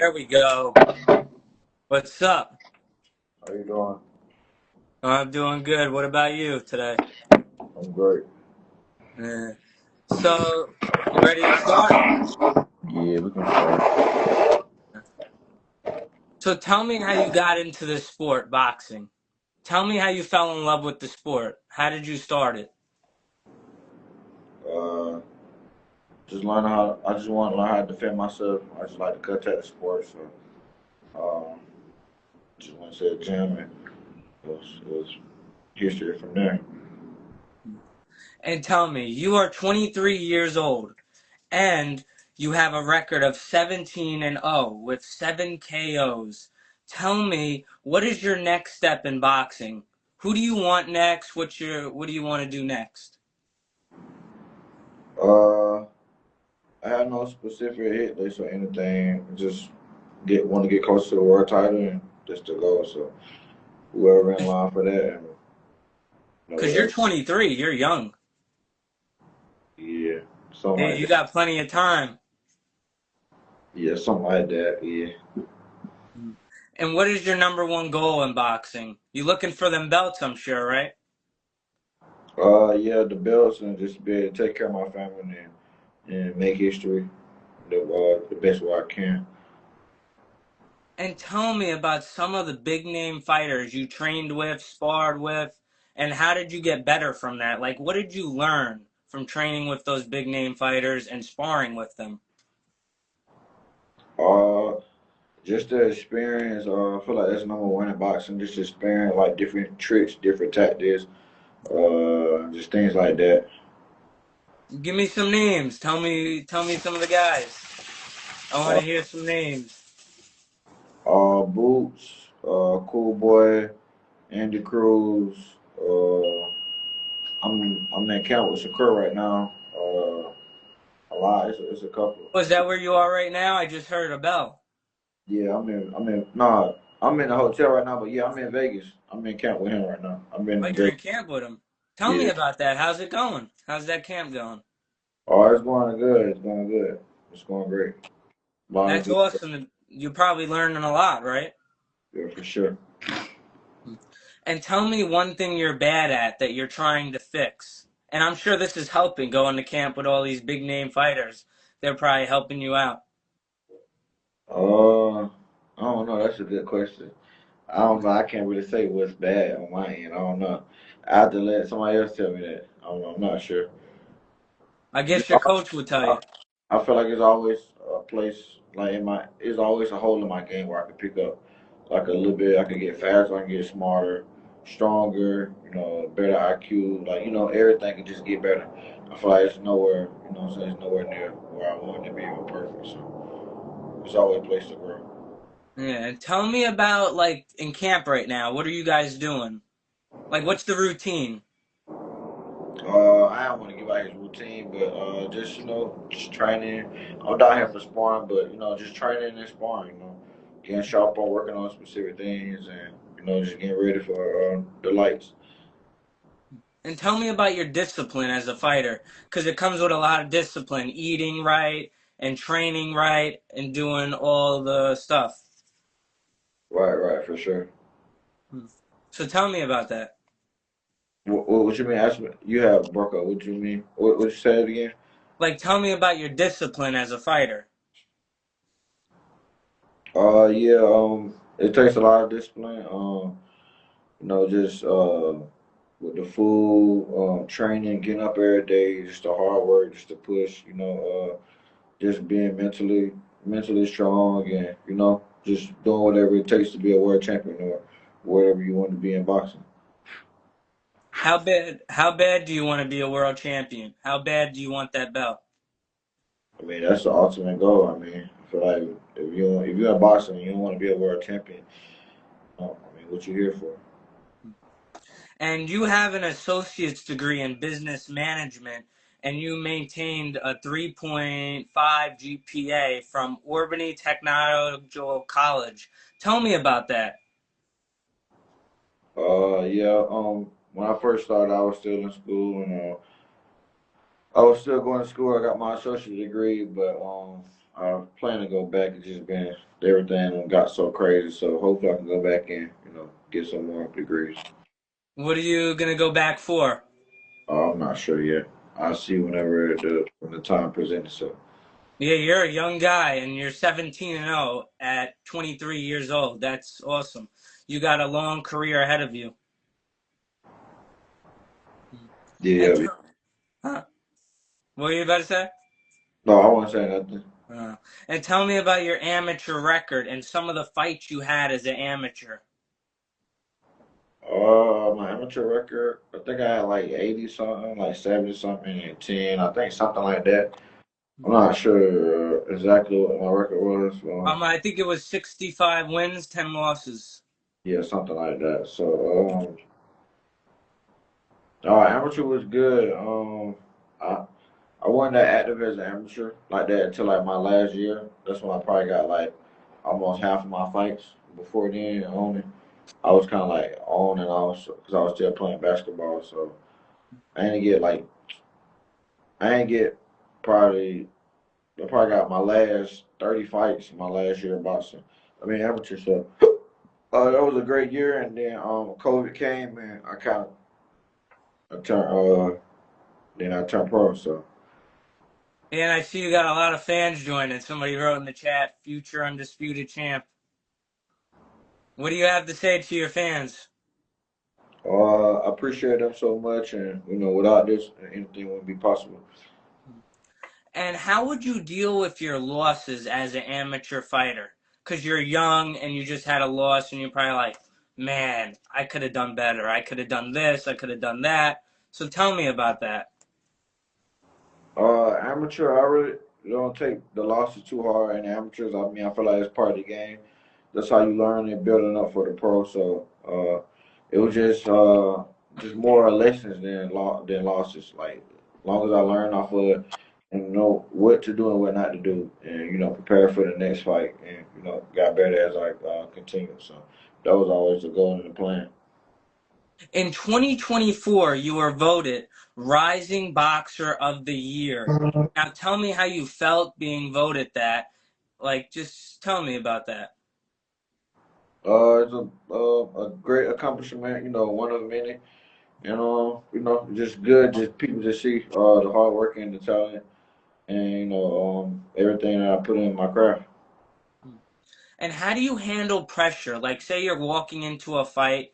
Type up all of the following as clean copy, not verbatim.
There we go. What's up? How you doing? I'm doing good. What about you today? I'm great. Yeah. So, you ready to start? Yeah, we can start. So, tell me how you got into the sport, boxing. Tell me how you fell in love with the sport. How did you start it? Uh, just learning how. I just want to learn how to defend myself. I just like to cut at the sport, so just went to the gym and it was history from there. And tell me, you are 23 years old and you have a record of 17 and 0 with 7 KOs. Tell me, what is your next step in boxing? Who do you want next? What do you want to do next? Uh, I had no specific hit list or anything. Just want to get close to the world title and just to go. So whoever in line for that, and Because you're whatever. 23, you're young. Yeah, something Yeah, like you that. got plenty of time. Yeah, something like that. Yeah. And what is your number one goal in boxing? You looking for them belts, I'm sure, right? Yeah, the belts and just be able to take care of my family and make history the best way I can. And tell me about some of the big name fighters you trained with, sparred with, and how did you get better from that? Like, what did you learn from training with those big name fighters and sparring with them? Uh, just the experience. I feel like that's number one in boxing. Just experience like different tricks, different tactics, just things like that. Give me some names. Tell me some of the guys. I want Uh, to hear some names. Boots, Cool Boy, Andy Cruz. I'm in camp with Shakur right now. A lot. It's a couple. Was that where you are right now? I just heard a bell. Yeah, nah, I'm in the hotel right now, but yeah, I'm in Vegas. I'm in camp with him right now. I'm Oh, in you're Vegas. in camp with him. Tell me Yeah. about that. How's it going? How's that camp going? Oh, it's going good. It's going good. It's going great. Long as That's we, awesome. You're probably learning a lot, right? yeah, for sure. And tell me one thing you're bad at that you're trying to fix. And I'm sure this is helping going to camp with all these big name fighters. They're probably helping you out. Uh, I don't know. That's a good question. I don't know. I can't really say what's bad on my end. I don't know. I have to let somebody else tell me that. I don't know. I'm not sure. I Just guess your coach would tell I, you. I feel like it's always a place like it's always a hole in my game where I can pick up like a little bit. I can get faster. I can get smarter, stronger. Better IQ. Like everything can just get better. I feel like it's nowhere. What I'm saying, it's nowhere near where I want to be or perfect. So it's always a place to grow. Yeah, and tell me about like in camp right now. What are you guys doing? Like what's the routine? I don't want to give out his routine, but just just training. I'm down here for sparring, but just training and sparring. Getting sharp on working on specific things, and just getting ready for the lights. And tell me about your discipline as a fighter, because it comes with a lot of discipline, eating right and training right and doing all the stuff. Right, right, for sure. So tell me about that. What you mean? Ask me. You have broke up. What you mean? What you said again? Like, tell me about your discipline as a fighter. Yeah. It takes a lot of discipline. Just with the food, training, getting up every day, just the hard work, just to push. Just being mentally strong and just doing whatever it takes to be a world champion or whatever you want to be in boxing. How bad do you want to be a world champion? How bad do you want that belt? I mean, that's the ultimate goal. I mean, I feel like if you're in boxing and you don't want to be a world champion, I mean, what you here for? And you have an associate's degree in business management and you maintained a 3.5 GPA from Albany Technological College. Tell me about that. Yeah. When I first started, I was still in school and I was still going to school. I got my associate degree, but I plan to go back. It's just been everything got so crazy. So hopefully I can go back and get some more degrees. What are you gonna go back for? I'm not sure yet. I'll see whenever when the time presents itself. Yeah, you're a young guy and you're 17 and 0 at 23 years old. That's awesome. You got a long career ahead of you. And Yeah. huh? What were you about to say? No, I won't say nothing. Uh, and tell me about your amateur record and some of the fights you had as an amateur. My amateur record, I think I had like 80 something, like 70 something, and 10. I think something like that. I'm not sure exactly what my record was. I think it was 65 wins, 10 losses. Yeah, something like that. So, amateur was good. I I wasn't that active as an amateur like that until like my last year. That's when I probably got like almost half of my fights. Before then, only I was kind of like on and off because I was still playing basketball. So I didn't get like I didn't get probably I probably got my last 30 fights in my last year of boxing. I mean amateur. So that was a great year. And then COVID came and I kind of I turned then I turned pro. So. And I see you got a lot of fans joining. Somebody wrote in the chat, future undisputed champ. What do you have to say to your fans? I appreciate them so much, and without this, anything wouldn't be possible. And how would you deal with your losses as an amateur fighter? Because you're young and you just had a loss and you're probably like, man, I could have done better. I could have done this. I could have done that. So tell me about that. Amateur, I really don't take the losses too hard. And amateurs, I mean, I feel like it's part of the game. That's how you learn and building up for the pro. So it was just more lessons than losses. Like as long as I learn off of it and know what to do and what not to do, and prepare for the next fight, and got better as I continue. So that was always the goal and the plan. In 2024, you were voted Rising Boxer of the Year. Now tell me how you felt being voted that. Like, just tell me about that. It's a great accomplishment, one of many. And just good, just people to see the hard work and the talent, and everything that I put in my craft. And how do you handle pressure? Like, say you're walking into a fight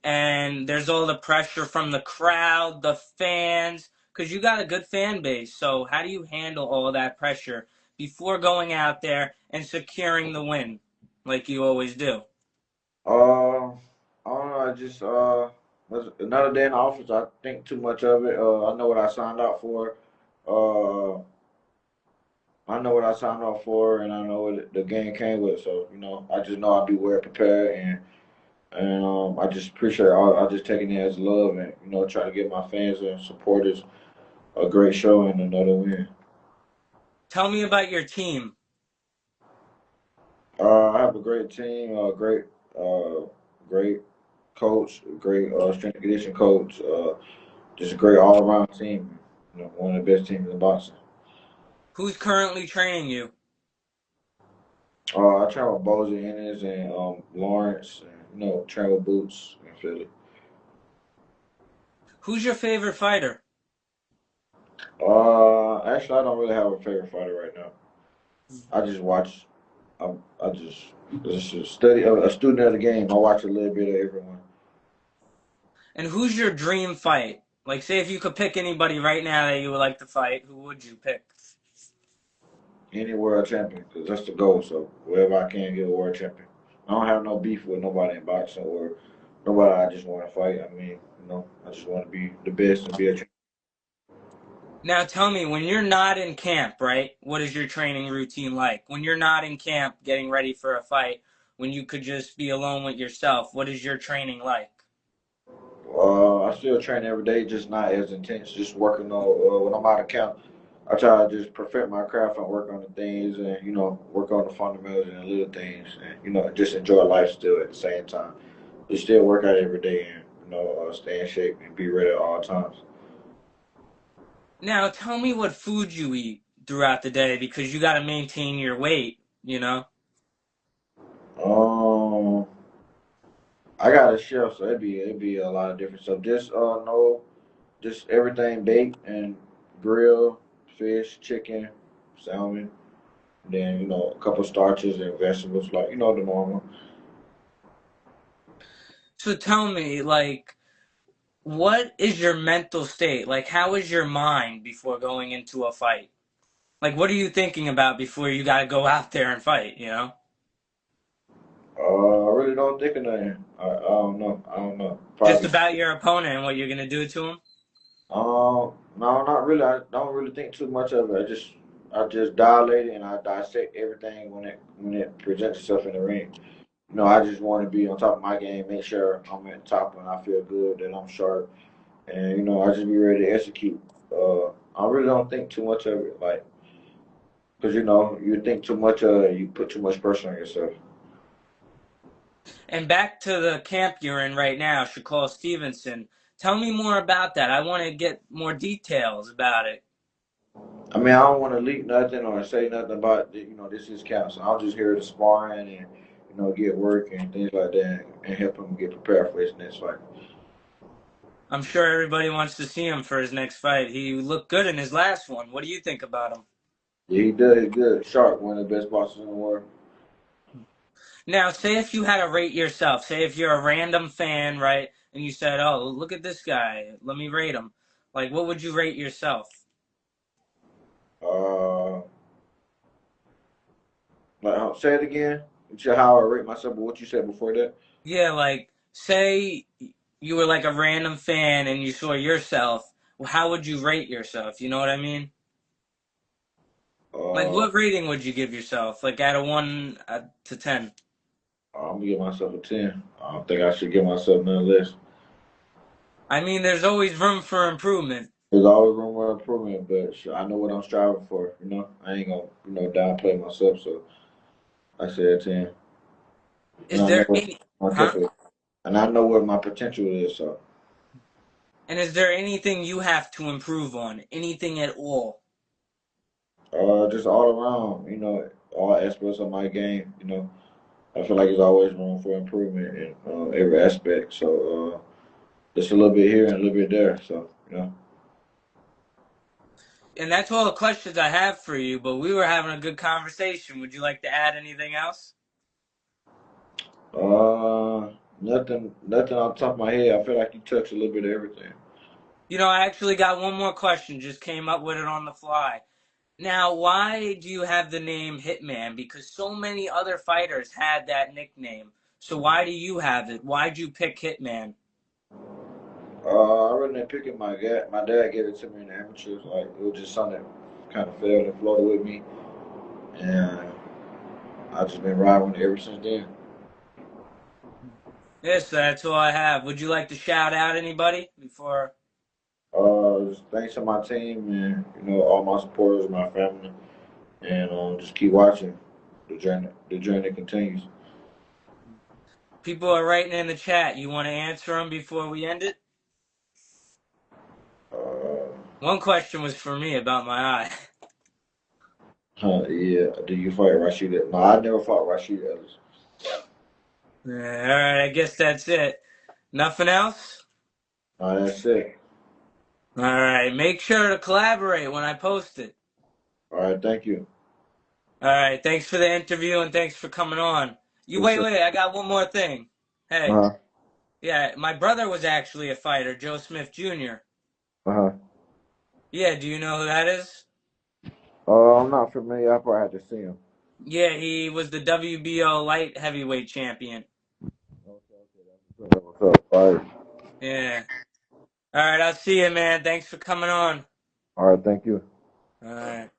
and there's all the pressure from the crowd, the fans, because you got a good fan base. So, how do you handle all that pressure before going out there and securing the win, like you always do? I don't know. I just another day in the office. I think too much of it. I know what I signed up for. Uh, I know what I signed up for, and I know what the game came with. So I just know I'll be well prepared, and I just appreciate all. I just taking it as love, and try to give my fans and supporters a great show and another win. Tell me about your team. I have a great team, uh, great coach, great strength and conditioning coach, just a great all around team. One of the best teams in boxing. Who's currently training you? I train with Bozy Ennis and Lawrence, and train with Boots in Philly. Who's your favorite fighter? Actually, I don't really have a favorite fighter right now. I just watch. I just a study a student of the game. I watch a little bit of everyone. And who's your dream fight? Like, say if you could pick anybody right now that you would like to fight, who would you pick? Any world champion, because that's the goal. So wherever I can get a world champion. I don't have no beef with nobody in boxing or nobody I just want to fight. I mean, I just want to be the best and be a champion. Now tell me, when you're not in camp, right? What is your training routine like? When you're not in camp getting ready for a fight, when you could just be alone with yourself, what is your training like? I still train every day, just not as intense. Just working on when I'm out of camp. I try to just perfect my craft and work on the things, and work on the fundamentals and the little things, and just enjoy life still at the same time. Just still work out every day and stay in shape and be ready at all times. Now tell me what food you eat. throughout the day because you got to maintain your weight, you know? Um, I got a chef, so it'd be a lot of different stuff. Just no, just everything baked and grilled, fish, chicken, salmon. Then a couple starches and vegetables, like the normal. So tell me, like, what is your mental state? Like, how is your mind before going into a fight? Like, what are you thinking about before you got to go out there and fight, you know? I really don't think of nothing. I don't know. I don't know. Just Probably. about your opponent and what you're going to do to him? No, not really. I don't really think too much of it. I just dilate it and I dissect everything when it presents itself in the ring. I just want to be on top of my game, make sure I'm at the top and I feel good, that I'm sharp, and I just be ready to execute. I really don't think too much of it, like, because you think too much, you put too much pressure on yourself. And back to the camp you're in right now, Shakur Stevenson. Tell me more about that. I want to get more details about it. I mean, I don't want to leak nothing or say nothing about this is camp. So I'm just here to sparring and get work and things like that and help him get prepared for his next fight. I'm sure everybody wants to see him for his next fight. He looked good in his last one. What do you think about him? Yeah, he does. He's good. Sharp, one of the best boxers in the world. Now, say if you had to rate yourself, say if you're a random fan, right, and you said, "Oh, look at this guy. Let me rate him." Like, what would you rate yourself? Uh, say it again. How I rate myself, but what you said before that. Yeah, like say you were like a random fan and you saw yourself. Well, how would you rate yourself? You know what I mean? Like, Uh, what rating would you give yourself? Like, out of 1 to 10? I'm gonna give myself a 10. I don't think I should give myself none less. I mean, there's always room for improvement. There's always room for improvement, but I know what I'm striving for. I ain't gonna downplay myself. So I said 10, and Is I know there what any, my huh? potential, and I know what my potential is. So And is there anything you have to improve on? Anything at all? just all around, all aspects of my game. I feel like there's always room for improvement in every aspect. So just a little bit here and a little bit there. So And that's all the questions I have for you, but we were having a good conversation. Would you like to add anything else? nothing off the top of my head. I feel like you touched a little bit of everything. You know, I actually got one more question, just came up with it on the fly. Now, why do you have the name Hitman? Because so many other fighters had that nickname. So why do you have it? Why'd you pick Hitman? I really didn't pick it. My dad gave it to me in the amateurs. Like it was just something that kind of fell and floated with me, and I just been riding with it ever since then. Yes, that's all I have. Would you like to shout out anybody before? Just thanks to my team and all my supporters, my family, and just keep watching. The journey continues. People are writing in the chat. You want to answer them before we end it? Uh, One question was for me about my eye. yeah. Do you fight Rashid? No, I never fought Rashid Ellis. All right, I guess that's it. Nothing else? No, that's it. All right, make sure to collaborate when I post it. All right, thank you. All right, thanks for the interview and thanks for coming on. You Yes, wait, sir. wait, I got one more thing. Hey, Uh yeah, my brother was actually a fighter, Joe Smith Jr. huh. Uh huh. Yeah, do you know who that is? I'm not familiar. I probably have to see him. Yeah, he was the WBO light heavyweight champion. Okay, that's what's up. All right. Yeah. All right, I'll see you, man. Thanks for coming on. All right. Thank you. All right.